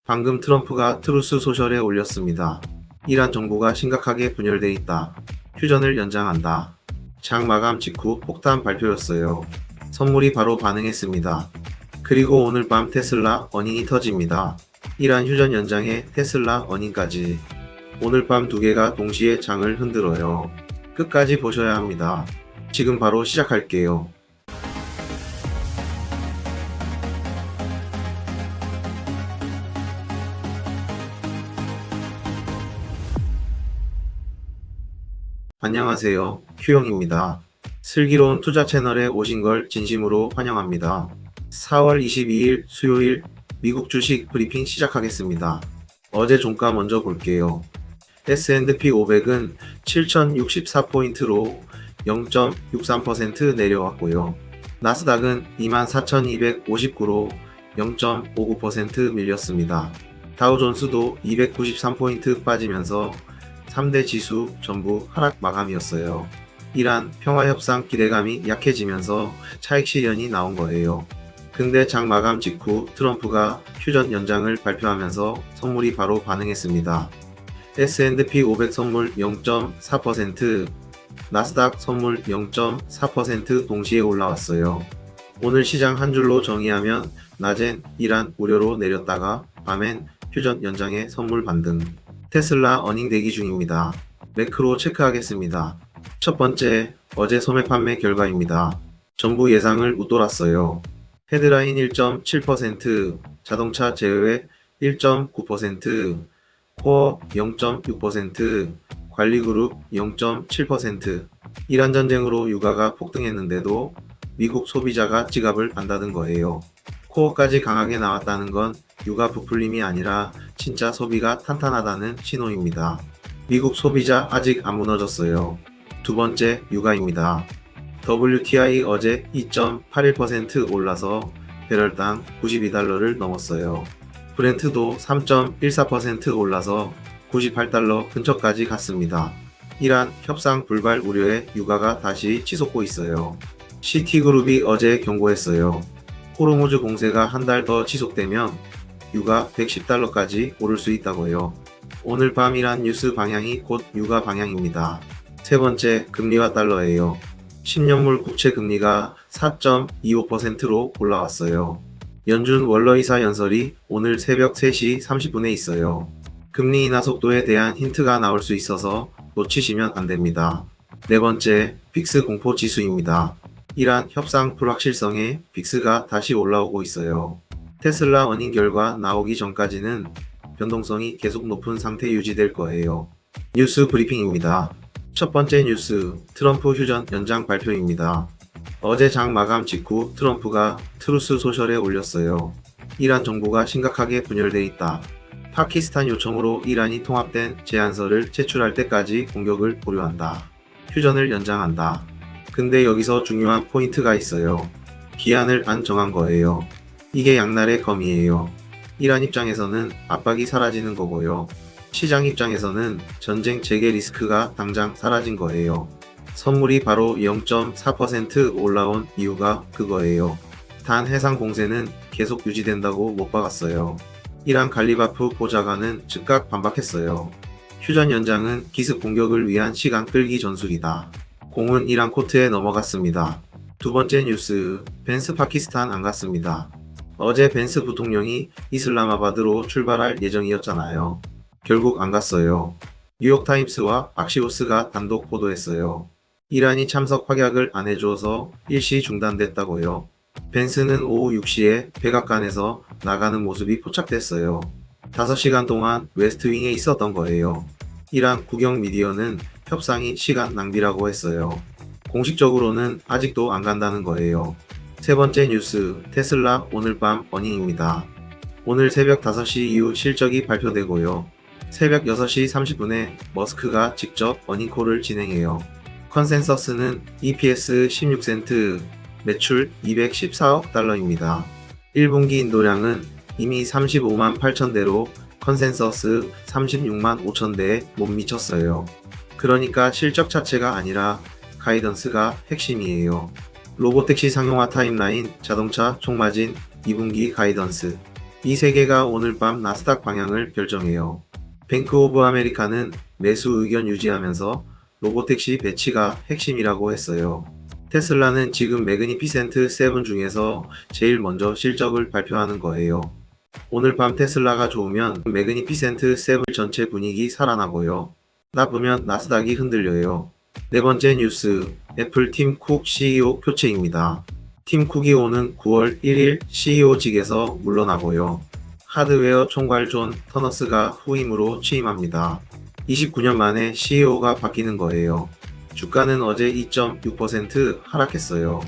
방금 트럼프가 트루스 소셜에 올렸습니다. 이란 정부가 심각하게 분열돼 있다. 휴전을 연장한다. 장 마감 직후 폭탄 발표였어요. 선물이 바로 반응했습니다. 그리고 오늘 밤 테슬라 어닝이 터집니다. 이란 휴전 연장에 테슬라 어닝까지. 오늘 밤 두 개가 동시에 장을 흔들어요. 끝까지 보셔야 합니다. 지금 바로 시작할게요. 안녕하세요. 휴영입니다. 슬기로운 투자 채널에 오신 걸 진심으로 환영합니다. 4월 22일 수요일 미국 주식 브리핑 시작하겠습니다. 어제 종가 먼저 볼게요. S&P 500은 7,064포인트로 0.63% 내려왔고요. 나스닥은 24,259로 0.59% 밀렸습니다. 다우존스도 293포인트 빠지면서 3대 지수 전부 하락 마감이었어요. 이란 평화협상 기대감이 약해지면서 차익 실현이 나온 거예요. 근데 장 마감 직후 트럼프가 휴전 연장을 발표하면서 선물이 바로 반응했습니다. S&P 500 선물 0.4%, 나스닥 선물 0.4% 동시에 올라왔어요. 오늘 시장 한 줄로 정의하면 낮엔 이란 우려로 내렸다가 밤엔 휴전 연장의 선물 반등. 테슬라 어닝 대기 중입니다. 매크로 체크하겠습니다. 첫 번째, 어제 소매 판매 결과입니다. 전부 예상을 웃돌았어요. 헤드라인 1.7%, 자동차 제외 1.9%, 코어 0.6%, 관리그룹 0.7%. 이란 전쟁으로 유가가 폭등했는데도 미국 소비자가 지갑을 안 닫은 거예요. 코어까지 강하게 나왔다는 건 유가 부풀림이 아니라 진짜 소비가 탄탄하다는 신호입니다. 미국 소비자 아직 안 무너졌어요. 두 번째, 유가입니다. WTI 어제 2.81% 올라서 배럴당 92달러를 넘었어요. 브렌트도 3.14% 올라서 98달러 근처까지 갔습니다. 이란 협상 불발 우려에 유가가 다시 치솟고 있어요. 시티그룹이 어제 경고했어요. 호르무즈 공세가 한 달 더 지속되면 유가 110달러까지 오를 수 있다고요. 오늘 밤 이란 뉴스 방향이 곧 유가 방향입니다. 세 번째, 금리와 달러예요. 10년물 국채 금리가 4.25%로 올라왔어요. 연준 원로이사 연설이 오늘 새벽 3시 30분에 있어요. 금리 인하 속도에 대한 힌트가 나올 수 있어서 놓치시면 안 됩니다. 네 번째, 빅스 공포 지수입니다. 이란 협상 불확실성에 빅스가 다시 올라오고 있어요. 테슬라 어닝 결과 나오기 전까지는 변동성이 계속 높은 상태 유지될 거예요. 뉴스 브리핑입니다. 첫 번째 뉴스, 트럼프 휴전 연장 발표입니다. 어제 장 마감 직후 트럼프가 트루스 소셜에 올렸어요. 이란 정부가 심각하게 분열돼 있다. 파키스탄 요청으로 이란이 통합된 제안서를 제출할 때까지 공격을 보류한다. 휴전을 연장한다. 근데 여기서 중요한 포인트가 있어요. 기한을 안 정한 거예요. 이게 양날의 검이에요. 이란 입장에서는 압박이 사라지는 거고요. 시장 입장에서는 전쟁 재개 리스크가 당장 사라진 거예요. 선물이 바로 0.4% 올라온 이유가 그거예요. 단 해상 공세는 계속 유지된다고 못 박았어요. 이란 갈리바프 보좌관은 즉각 반박했어요. 휴전 연장은 기습 공격을 위한 시간 끌기 전술이다. 공은 이란 코트에 넘어갔습니다. 두 번째 뉴스, 벤스 파키스탄 안 갔습니다. 어제 벤스 부통령이 이슬라마바드로 출발할 예정이었잖아요. 결국 안 갔어요. 뉴욕타임스와 악시오스가 단독 보도했어요. 이란이 참석 확약을 안 해줘서 일시 중단됐다고요. 벤스는 오후 6시에 백악관에서 나가는 모습이 포착됐어요. 5시간 동안 웨스트윙에 있었던 거예요. 이란 국영 미디어는 협상이 시간 낭비라고 했어요. 공식적으로는 아직도 안 간다는 거예요. 세 번째 뉴스, 테슬라 오늘 밤 어닝입니다. 오늘 새벽 5시 이후 실적이 발표되고요. 새벽 6시 30분에 머스크가 직접 어닝콜을 진행해요. 컨센서스는 EPS 16센트, 매출 214억 달러입니다. 1분기 인도량은 이미 35만 8천 대로 컨센서스 36만 5천 대에 못 미쳤어요. 그러니까 실적 자체가 아니라 가이던스가 핵심이에요. 로보택시 상용화 타임라인, 자동차 총마진 2분기 가이던스. 이 세 개가 오늘 밤 나스닥 방향을 결정해요. 뱅크 오브 아메리카는 매수 의견 유지하면서 로보택시 배치가 핵심이라고 했어요. 테슬라는 지금 매그니피센트 7 중에서 제일 먼저 실적을 발표하는 거예요. 오늘 밤 테슬라가 좋으면 매그니피센트 7 전체 분위기 살아나고요. 나쁘면 나스닥이 흔들려요. 네 번째 뉴스, 애플 팀 쿡 CEO 교체입니다. 팀 쿡이 오는 9월 1일 CEO직에서 물러나고요. 하드웨어 총괄 존 터너스가 후임으로 취임합니다. 29년 만에 CEO가 바뀌는 거예요. 주가는 어제 2.6% 하락했어요.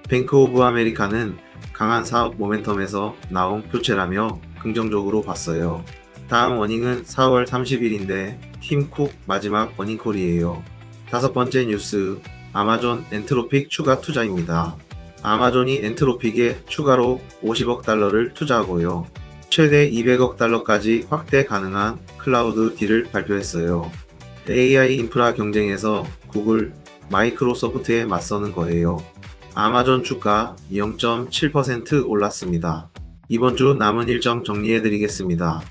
뱅크 오브 아메리카는 강한 사업 모멘텀에서 나온 교체라며 긍정적으로 봤어요. 다음 워닝은 4월 30일인데 팀 쿡 마지막 워닝콜이에요. 다섯 번째 뉴스, 아마존 엔트로픽 추가 투자입니다. 아마존이 엔트로픽에 추가로 50억 달러를 투자하고요. 최대 200억 달러까지 확대 가능한 클라우드 딜을 발표했어요. AI 인프라 경쟁에서 구글, 마이크로소프트에 맞서는 거예요. 아마존 주가 0.7% 올랐습니다. 이번 주 남은 일정 정리해드리겠습니다.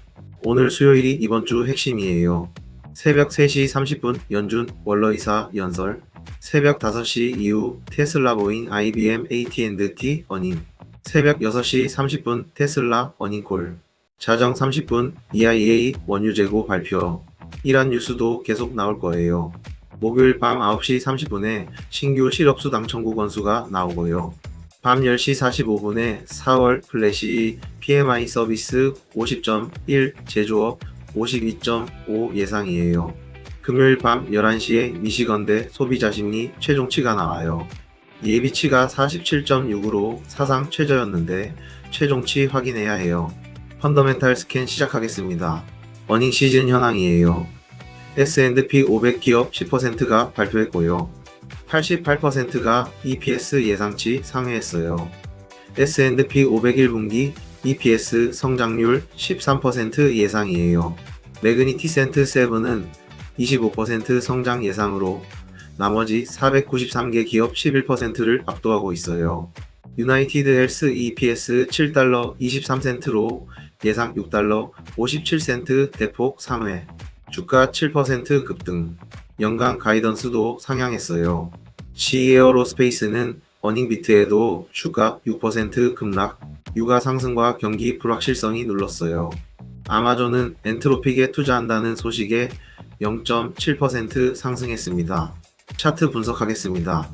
오늘 수요일이 이번 주 핵심이에요. 새벽 3시 30분 연준 월러이사 연설, 새벽 5시 이후 테슬라 보잉 IBM AT&T 어닝, 새벽 6시 30분 테슬라 어닝콜, 자정 30분 EIA 원유 재고 발표. 이란 뉴스도 계속 나올 거예요. 목요일 밤 9시 30분에 신규 실업수당 청구 건수가 나오고요. 밤 10시 45분에 4월 플래시 PMI 서비스 50.1, 제조업 52.5 예상이에요. 금요일 밤 11시에 미시건대 소비자심리 최종치가 나와요. 예비치가 47.6으로 사상 최저였는데 최종치 확인해야 해요. 펀더멘탈 스캔 시작하겠습니다. 어닝 시즌 현황이에요. S&P 500 기업 10%가 발표했고요. 88%가 EPS 예상치 상회했어요. S&P 500 1분기 EPS 성장률 13% 예상이에요. 매그니피센트 7은 25% 성장 예상으로 나머지 493개 기업 11%를 압도하고 있어요. 유나이티드 헬스 EPS 7달러 23센트로 예상 6달러 57센트 대폭 상회. 주가 7% 급등. 연간 가이던스도 상향했어요. 시에어로스페이스는 어닝비트에도 주가 6% 급락. 유가 상승과 경기 불확실성이 눌렀어요. 아마존은 엔트로픽에 투자한다는 소식에 0.7% 상승했습니다. 차트 분석하겠습니다.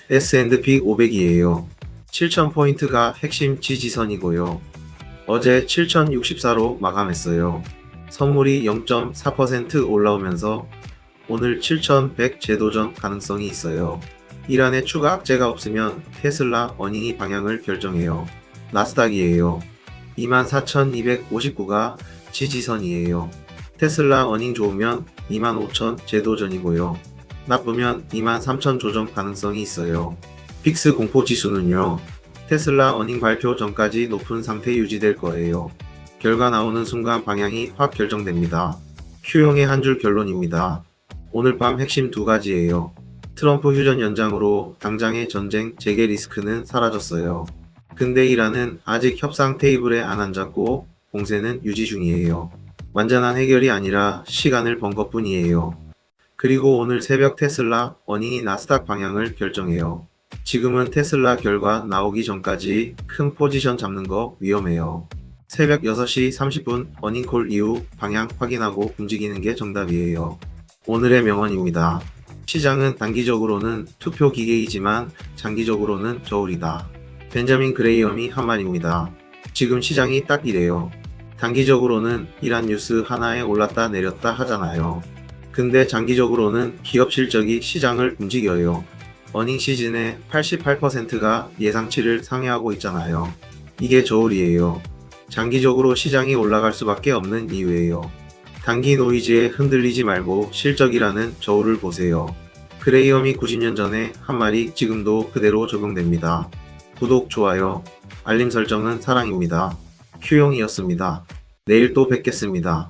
S&P 500이에요. 7000포인트가 핵심 지지선이고요. 어제 7064로 마감했어요. 선물이 0.4% 올라오면서 오늘 7100 재도전 가능성이 있어요. 이란의 추가 악재가 없으면 테슬라 어닝이 방향을 결정해요. 나스닥이에요. 24259가 지지선이에요. 테슬라 어닝 좋으면 25000 재도전이고요. 나쁘면 23000 조정 가능성이 있어요. 빅스 공포지수는요. 테슬라 어닝 발표 전까지 높은 상태 유지될 거예요. 결과 나오는 순간 방향이 확 결정됩니다. Q형의 한 줄 결론입니다. 오늘 밤 핵심 두 가지예요. 트럼프 휴전 연장으로 당장의 전쟁 재개 리스크는 사라졌어요. 근데 이란은 아직 협상 테이블에 안 앉았고 공세는 유지 중이에요. 완전한 해결이 아니라 시간을 번 것뿐이에요. 그리고 오늘 새벽 테슬라 어닝이 나스닥 방향을 결정해요. 지금은 테슬라 결과 나오기 전까지 큰 포지션 잡는 거 위험해요. 새벽 6시 30분 어닝콜 이후 방향 확인하고 움직이는 게 정답이에요. 오늘의 명언입니다. 시장은 단기적으로는 투표 기계이지만 장기적으로는 저울이다. 벤자민 그레이엄이 한 말입니다. 지금 시장이 딱 이래요. 단기적으로는 이란 뉴스 하나에 올랐다 내렸다 하잖아요. 근데 장기적으로는 기업 실적이 시장을 움직여요. 어닝 시즌에 88%가 예상치를 상회하고 있잖아요. 이게 저울이에요. 장기적으로 시장이 올라갈 수밖에 없는 이유예요. 단기 노이즈에 흔들리지 말고 실적이라는 저울을 보세요. 그레이엄이 90년 전에 한 말이 지금도 그대로 적용됩니다. 구독, 좋아요, 알림 설정은 사랑입니다. Q형이었습니다. 내일 또 뵙겠습니다.